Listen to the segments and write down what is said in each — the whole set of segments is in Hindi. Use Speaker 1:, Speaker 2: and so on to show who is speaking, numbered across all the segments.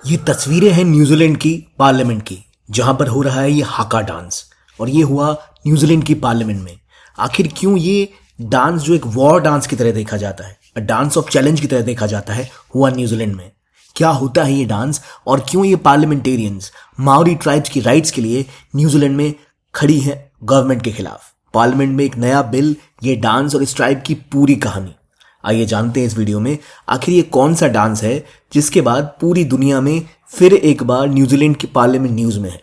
Speaker 1: ये तस्वीरें हैं न्यूजीलैंड की पार्लियामेंट की, जहां पर हो रहा है ये हाका डांस। और ये हुआ न्यूजीलैंड की पार्लियामेंट में। आखिर क्यों ये डांस, जो एक वॉर डांस की तरह देखा जाता है, डांस ऑफ चैलेंज की तरह देखा जाता है, हुआ न्यूजीलैंड में? क्या होता है ये डांस, और क्यों ये पार्लियामेंटेरियंस माओरी ट्राइब्स की राइट्स के लिए न्यूजीलैंड में खड़ी हैं गवर्नमेंट के खिलाफ? पार्लियामेंट में एक नया बिल, ये डांस और इस ट्राइब की पूरी कहानी। आइए जानते हैं इस वीडियो में आखिर ये कौन सा डांस है जिसके बाद पूरी दुनिया में फिर एक बार न्यूजीलैंड की पार्लियामेंट न्यूज में है,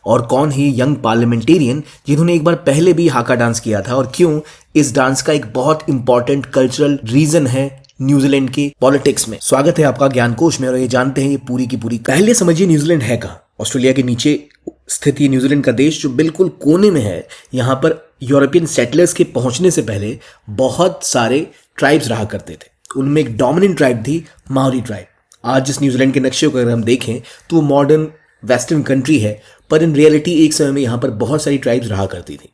Speaker 1: और कौन है यंग पार्लियामेंटेरियन जिन्होंने एक बार पहले भी हाका डांस किया था, और क्यों इस डांस का एक बहुत इंपॉर्टेंट कल्चरल रीजन है न्यूजीलैंड के पॉलिटिक्स में। स्वागत है आपका ज्ञानकोश में, और ये जानते हैं ये पूरी की पूरी। पहले समझिए न्यूजीलैंड है कहाँ। ऑस्ट्रेलिया के नीचे स्थित ये न्यूजीलैंड का देश जो बिल्कुल कोने में है, यहाँ पर यूरोपियन सेटलर्स के पहुंचने से पहले बहुत सारे ट्राइब्स रहा करते थे। उनमें एक डोमिनेंट ट्राइब थी माओरी ट्राइब। आज जिस न्यूजीलैंड के नक्शे को अगर हम देखें तो वो मॉडर्न वेस्टर्न कंट्री है, पर इन रियलिटी एक समय में यहाँ पर बहुत सारी ट्राइब्स रहा करती थी।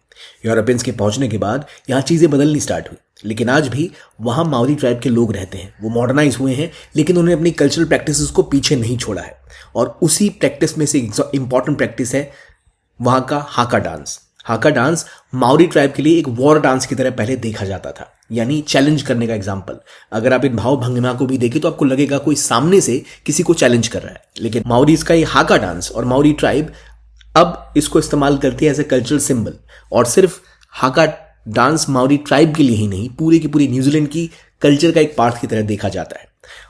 Speaker 1: यूरोपियंस के पहुंचने के बाद यहाँ चीज़ें बदलनी स्टार्ट हुई, लेकिन आज भी वहाँ माओरी ट्राइब के लोग रहते हैं। वो मॉडर्नाइज हुए हैं, लेकिन उन्होंने अपनी कल्चरल प्रैक्टिसेस को पीछे नहीं छोड़ा है। और उसी प्रैक्टिस में से इंपॉर्टेंट प्रैक्टिस है वहाँ का हाका डांस। हाका डांस माओरी ट्राइब के लिए एक वॉर डांस की तरह पहले देखा जाता था, यानी चैलेंज करने का एग्जाम्पल। अगर आप इन भाव भंगिमा को भी देखें तो आपको लगेगा कोई सामने से किसी को चैलेंज कर रहा है, लेकिन माओरीज का ये हाका डांस और माओरी ट्राइब अब इसको इस्तेमाल करती है एज ए कल्चरल सिंबल। और सिर्फ हाका डांस माओरी ट्राइब के लिए ही नहीं, पूरी की पूरी न्यूजीलैंड की कल्चर का एक पार्ट की तरह देखा जाता है।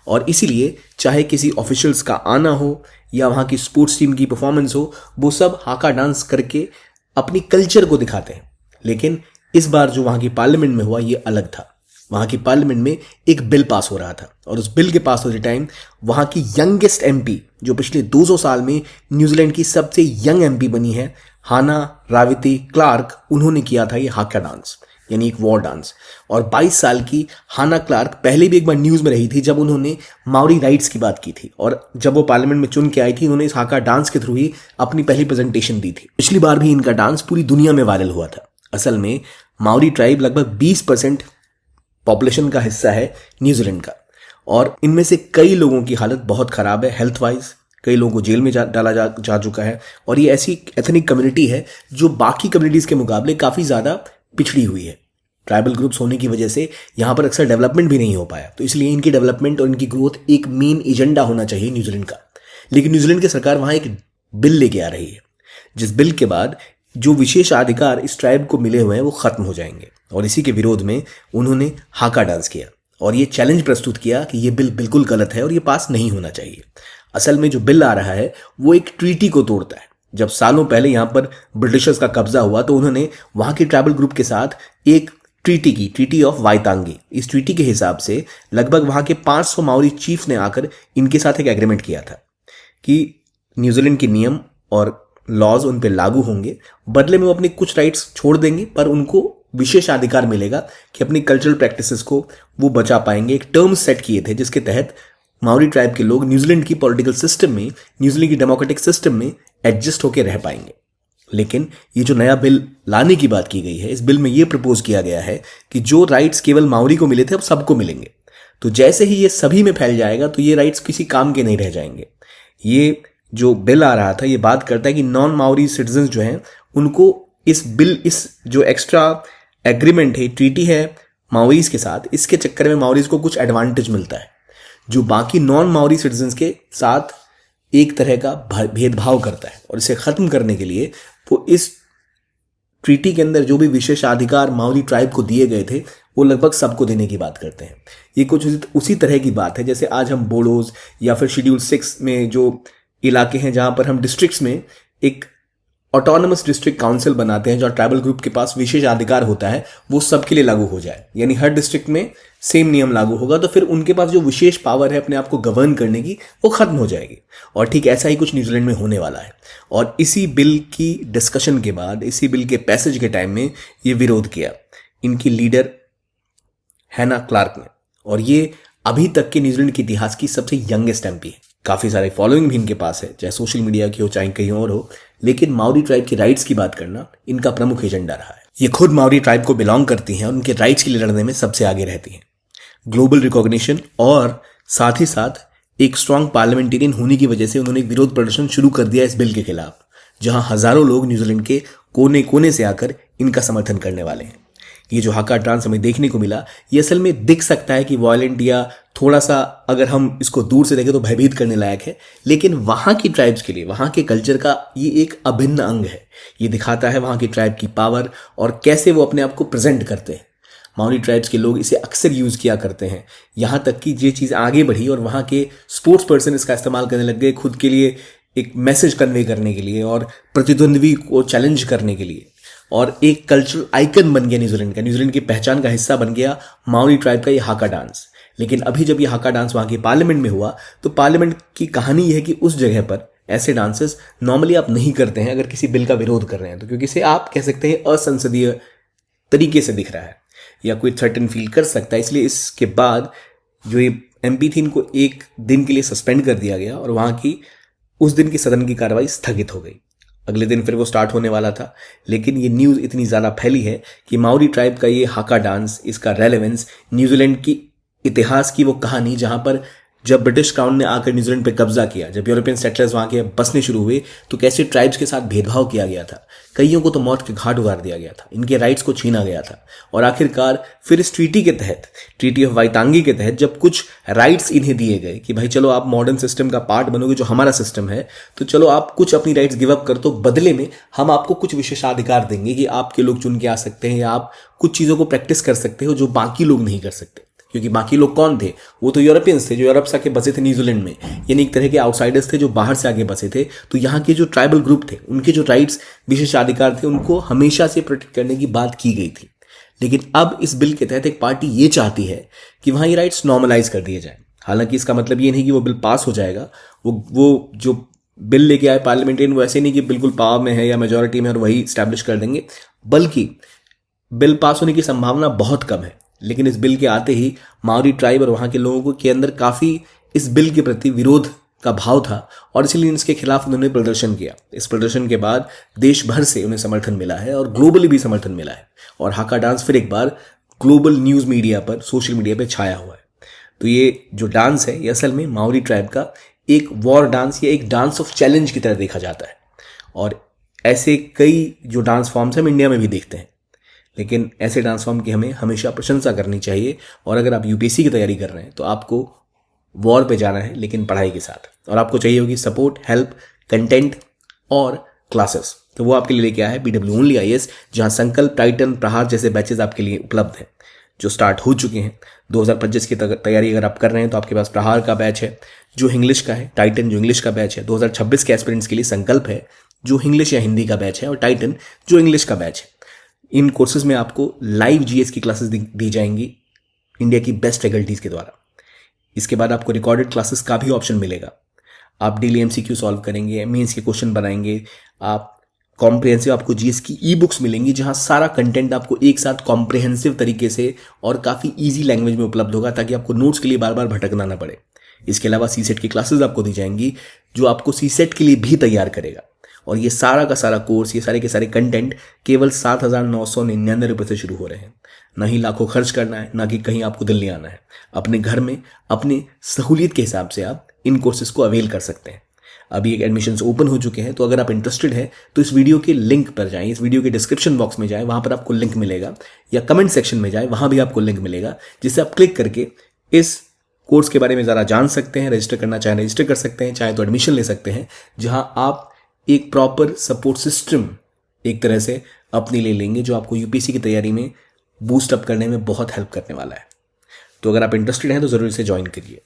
Speaker 1: और इसीलिए चाहे किसी ऑफिशियल्स का आना हो या वहाँ की स्पोर्ट्स टीम की परफॉर्मेंस हो, वो सब हाका डांस करके अपनी कल्चर को दिखाते हैं। लेकिन इस बार जो वहाँ की पार्लियामेंट में हुआ ये अलग था। वहाँ की पार्लियामेंट में एक बिल पास हो रहा था, और उस बिल के पास होते टाइम वहाँ की यंगेस्ट एमपी, जो पिछले 200 साल में न्यूजीलैंड की सबसे यंग एमपी बनी है, हाना राविती क्लार्क, उन्होंने किया था ये हाका डांस, यानी एक वॉर डांस। और 22 साल की हाना क्लार्क पहले भी एक बार न्यूज़ में रही थी जब उन्होंने माओरी राइट्स की बात की थी, और जब वो पार्लियामेंट में चुन के आई थी, उन्होंने इस हाका डांस के थ्रू ही अपनी पहली प्रेजेंटेशन दी थी। पिछली बार भी इनका डांस पूरी दुनिया में वायरल हुआ था। असल में माओरी ट्राइब लगभग 20% पॉपुलेशन का हिस्सा है न्यूजीलैंड का, और इनमें से कई लोगों की हालत बहुत ख़राब है हेल्थ वाइज। कई लोगों को जेल में डाला जा चुका है, और ये ऐसी एथनिक कम्युनिटी है जो बाकी कम्युनिटीज़ के मुकाबले काफ़ी ज़्यादा पिछड़ी हुई है। ट्राइबल ग्रुप्स होने की वजह से यहाँ पर अक्सर डेवलपमेंट भी नहीं हो पाया, तो इसलिए इनकी डेवलपमेंट और इनकी ग्रोथ एक मेन एजेंडा होना चाहिए न्यूजीलैंड का। लेकिन न्यूजीलैंड की सरकार वहाँ एक बिल लेके आ रही है, जिस बिल के बाद जो विशेष अधिकार इस ट्राइब को मिले हुए हैं वो खत्म हो जाएंगे। और इसी के विरोध में उन्होंने हाका डांस किया और ये चैलेंज प्रस्तुत किया कि ये बिल बिल्कुल गलत है और ये पास नहीं होना चाहिए। असल में जो बिल आ रहा है वो एक ट्रीटी को तोड़ता है। जब सालों पहले यहाँ पर ब्रिटिशर्स का कब्जा हुआ तो उन्होंने वहाँ के ट्राइबल ग्रुप के साथ एक ट्रीटी की, ट्रीटी ऑफ वाइतांगी। इस ट्रीटी के हिसाब से लगभग वहाँ के 500 माओरी चीफ ने आकर इनके साथ एक एग्रीमेंट किया था कि न्यूजीलैंड के नियम और लॉज उन पे लागू होंगे, बदले में वो अपने कुछ राइट्स छोड़ देंगे, पर उनको विशेष अधिकार मिलेगा कि अपनी कल्चरल प्रैक्टिसेस को वो बचा पाएंगे। एक टर्म सेट किए थे जिसके तहत माओरी ट्राइब के लोग न्यूजीलैंड की पॉलिटिकल सिस्टम में, न्यूजीलैंड की डेमोक्रेटिक सिस्टम में एडजस्ट होकर रह पाएंगे। लेकिन ये जो नया बिल लाने की बात की गई है, इस बिल में ये प्रपोज किया गया है कि जो राइट्स केवल माओरी को मिले थे अब सबको मिलेंगे। तो जैसे ही ये सभी में फैल जाएगा तो ये राइट्स किसी काम के नहीं रह जाएंगे। ये जो बिल आ रहा था ये बात करता है कि नॉन माओरी सिटीजन्स जो हैं उनको इस बिल, इस जो एक्स्ट्रा एग्रीमेंट है, ट्रीटी है माओरीज के साथ, इसके चक्कर में माओरीज को कुछ एडवांटेज मिलता है जो बाकी नॉन माओरी सिटीजन्स के साथ एक तरह का भेदभाव करता है। और इसे खत्म करने के लिए वो इस ट्रीटी के अंदर जो भी विशेषाधिकार माओरी ट्राइब को दिए गए थे वो लगभग सबको देने की बात करते हैं। ये कुछ उसी तरह की बात है जैसे आज हम बोडोज या फिर शेड्यूल 6 में जो इलाके हैं जहां पर हम डिस्ट्रिक्ट्स में एक ऑटोनमस डिस्ट्रिक्ट काउंसिल बनाते हैं, जो ट्राइबल ग्रुप के पास विशेष अधिकार होता है, वो सबके लिए लागू हो जाए, यानी हर डिस्ट्रिक्ट में सेम नियम लागू होगा, तो फिर उनके पास जो विशेष पावर है अपने आप को गवर्न करने की वो खत्म हो जाएगी। और ठीक ऐसा ही कुछ न्यूजीलैंड में होने वाला है। और इसी बिल की डिस्कशन के बाद, इसी बिल के पैसेज के टाइम में ये विरोध किया इनकी लीडर हाना क्लार्क ने, और ये अभी तक के न्यूजीलैंड के इतिहास की सबसे यंगेस्ट एमपी है। काफ़ी सारे फॉलोइंग भी इनके पास है, चाहे सोशल मीडिया की हो चाहे कहीं और हो, लेकिन माओरी ट्राइब की राइट्स की बात करना इनका प्रमुख एजेंडा रहा है। ये खुद माओरी ट्राइब को बिलोंग करती हैं और उनके राइट्स के लिए लड़ने में सबसे आगे रहती हैं। ग्लोबल रिकॉग्निशन और साथ ही साथ एक स्ट्रांग पार्लियामेंटेरियन होने की वजह से उन्होंने एक विरोध प्रदर्शन शुरू कर दिया इस बिल के खिलाफ, जहां हजारों लोग न्यूजीलैंड के कोने कोने से आकर इनका समर्थन करने वाले हैं। ये जो हाका डांस हमें देखने को मिला, ये असल में दिख सकता है कि वायलेंट या थोड़ा सा अगर हम इसको दूर से देखें तो भयभीत करने लायक है, लेकिन वहां की ट्राइब्स के लिए, वहां के कल्चर का ये एक अभिन्न अंग है। ये दिखाता है वहां की ट्राइब की पावर और कैसे वो अपने आप को प्रेजेंट करते हैं। माओरी ट्राइब्स के लोग इसे अक्सर यूज किया करते हैं, यहां तक कि ये चीज आगे बढ़ी और वहां के स्पोर्ट्स पर्सन इसका इस्तेमाल करने लग गए खुद के लिए एक मैसेज कन्वे करने के लिए और प्रतिद्वंद्वी को चैलेंज करने के लिए, और एक कल्चरल आइकन बन गया न्यूजीलैंड का, न्यूजीलैंड की पहचान का हिस्सा बन गया माओरी ट्राइब का ये हाका डांस। लेकिन अभी जब ये हाका डांस वहां के पार्लियामेंट में हुआ तो पार्लियामेंट की कहानी यह है कि उस जगह पर ऐसे डांसेस नॉर्मली आप नहीं करते हैं अगर किसी बिल का विरोध कर रहे हैं तो, क्योंकि इसे आप कह सकते हैं असंसदीय तरीके से दिख रहा है या कोई थ्रेटन फील कर सकता है। इसलिए इसके बाद जो ये एमपी थी इनको एक दिन के लिए सस्पेंड कर दिया गया और वहां की उस दिन की सदन की कार्रवाई स्थगित हो गई। अगले दिन फिर वो स्टार्ट होने वाला था, लेकिन ये न्यूज़ इतनी ज़्यादा फैली है कि माओरी ट्राइब का ये हाका डांस, इसका रेलेवेंस, न्यूजीलैंड की इतिहास की वो कहानी जहां पर जब ब्रिटिश क्राउन ने आकर न्यूजीलैंड पे कब्जा किया, जब यूरोपियन सेटलर्स वहां के बसने शुरू हुए तो कैसे ट्राइब्स के साथ भेदभाव किया गया था, कईयों को तो मौत के घाट उतार दिया गया था, इनके राइट्स को छीना गया था। और आखिरकार फिर इस ट्रीटी के तहत, ट्रीटी ऑफ वाइतांगी के तहत जब कुछ राइट्स इन्हें दिए गए कि भाई चलो आप मॉडर्न सिस्टम का पार्ट बनोगे जो हमारा सिस्टम है, तो चलो आप कुछ अपनी राइट्स गिव अप कर, तो बदले में हम आपको कुछ विशेषाधिकार देंगे कि आपके लोग चुन के आ सकते हैं या आप कुछ चीज़ों को प्रैक्टिस कर सकते हो जो बाकी लोग नहीं कर सकते। क्योंकि बाकी लोग कौन थे? वो तो यूरोपियंस थे जो यूरोप से आके बसे थे न्यूजीलैंड में, यानी एक तरह के आउटसाइडर्स थे जो बाहर से आके बसे थे। तो यहाँ के जो ट्राइबल ग्रुप थे उनके जो राइट्स, विशेषाधिकार थे, उनको हमेशा से प्रोटेक्ट करने की बात की गई थी। लेकिन अब इस बिल के तहत एक पार्टी ये चाहती है कि वहाँ ये राइट्स नॉर्मलाइज कर दिए जाएं। हालांकि इसका मतलब ये नहीं कि वो बिल पास हो जाएगा, वो जो बिल लेके आए पार्लियामेंटेरियन वो ऐसे नहीं कि बिल्कुल पावर में है या मेजोरिटी में और वही स्टैब्लिश कर देंगे, बल्कि बिल पास होने की संभावना बहुत कम है। लेकिन इस बिल के आते ही माओरी ट्राइब और वहां के लोगों के अंदर काफी इस बिल के प्रति विरोध का भाव था और इसलिए इसके खिलाफ उन्होंने प्रदर्शन किया। इस प्रदर्शन के बाद देश भर से उन्हें समर्थन मिला है और ग्लोबली भी समर्थन मिला है और हाका डांस फिर एक बार ग्लोबल न्यूज मीडिया पर, सोशल मीडिया पर छाया हुआ है। तो ये जो डांस है ये असल में माओरी ट्राइब का एक वॉर डांस या एक डांस ऑफ चैलेंज की तरह देखा जाता है। और ऐसे कई जो डांस फॉर्म्स हम इंडिया में भी देखते हैं, लेकिन ऐसे डांस फॉर्म की हमें हमेशा प्रशंसा करनी चाहिए। और अगर आप यूपीएससी की तैयारी कर रहे हैं तो आपको वॉर पे जाना है, लेकिन पढ़ाई के साथ, और आपको चाहिए होगी सपोर्ट, हेल्प, कंटेंट और क्लासेस। तो वो आपके लिए लेके आया है BW ओनली IAS, जहां संकल्प, टाइटन, प्रहार जैसे बैचेस आपके लिए उपलब्ध हैं जो स्टार्ट हो चुके हैं। 2025 की तैयारी अगर आप कर रहे हैं तो आपके पास प्रहार का बैच है जो इंग्लिश का है, टाइटन जो इंग्लिश का बैच है। 2026 के एस्पिरेंट्स के लिए संकल्प है जो इंग्लिश या हिंदी का बैच है, और टाइटन जो इंग्लिश का बैच है। इन कोर्सेज में आपको लाइव GS की क्लासेस दी जाएंगी इंडिया की बेस्ट फैकल्टीज के द्वारा। इसके बाद आपको रिकॉर्डेड क्लासेस का भी ऑप्शन मिलेगा। आप डेली MCQ सॉल्व करेंगे, मेंस के क्वेश्चन बनाएंगे, आप कॉम्प्रिहेंसिव, आपको GS की ई-बुक्स मिलेंगी जहां सारा कंटेंट आपको एक साथ कॉम्प्रिहेंसिव तरीके से और काफ़ी ईजी लैंग्वेज में उपलब्ध होगा ताकि आपको नोट्स के लिए बार बार भटकना ना पड़े। इसके अलावा CSET की क्लासेस आपको दी जाएंगी जो आपको CSET के लिए भी तैयार करेगा। और ये सारा का सारा कोर्स, ये सारे के सारे कंटेंट केवल 7,999 रुपये से शुरू हो रहे हैं। ना ही लाखों खर्च करना है, ना कि कहीं आपको दिल्ली आना है। अपने घर में अपनी सहूलियत के हिसाब से आप इन कोर्सेज को अवेल कर सकते हैं। अभी एक एडमिशन्स ओपन हो चुके हैं, तो अगर आप इंटरेस्टेड हैं तो इस वीडियो के लिंक पर जाएं, इस वीडियो के डिस्क्रिप्शन बॉक्स में जाएं, वहां पर आपको लिंक मिलेगा, या कमेंट सेक्शन में जाएं, वहां भी आपको लिंक मिलेगा, जिससे आप क्लिक करके इस कोर्स के बारे में ज़रा जान सकते हैं। रजिस्टर करना चाहे रजिस्टर कर सकते हैं, चाहे तो एडमिशन ले सकते हैं, जहां आप एक प्रॉपर सपोर्ट सिस्टम एक तरह से अपने लिए लेंगे जो आपको यूपीएससी की तैयारी में बूस्ट अप करने में बहुत हेल्प करने वाला है। तो अगर आप इंटरेस्टेड हैं तो ज़रूर इसे ज्वाइन करिए।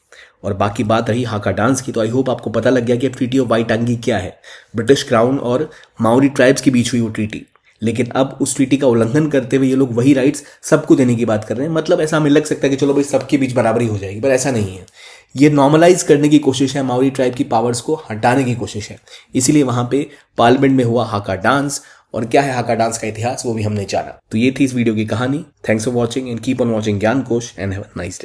Speaker 1: और बाकी बात रही हाका डांस की, तो आई होप आपको पता लग गया कि ट्रीटी ऑफ वाइटांगी क्या है। ब्रिटिश क्राउन और माओरी ट्राइब्स के बीच हुई वो ट्रीटी, लेकिन अब उस ट्रीटी का उल्लंघन करते हुए ये लोग वही राइट्स सबको देने की बात कर रहे हैं। मतलब ऐसा हमें लग सकता है कि चलो भाई सबके बीच बराबरी हो जाएगी, पर ऐसा नहीं है। ये नॉर्मलाइज करने की कोशिश है, माओरी ट्राइब की पावर्स को हटाने की कोशिश है। इसीलिए वहां पे पार्लियामेंट में हुआ हाका डांस, और क्या है हाका डांस का इतिहास वो भी हमने जाना। तो ये थी इस वीडियो की कहानी। Thanks for watching and keep on watching ज्ञान कोश and have a nice day.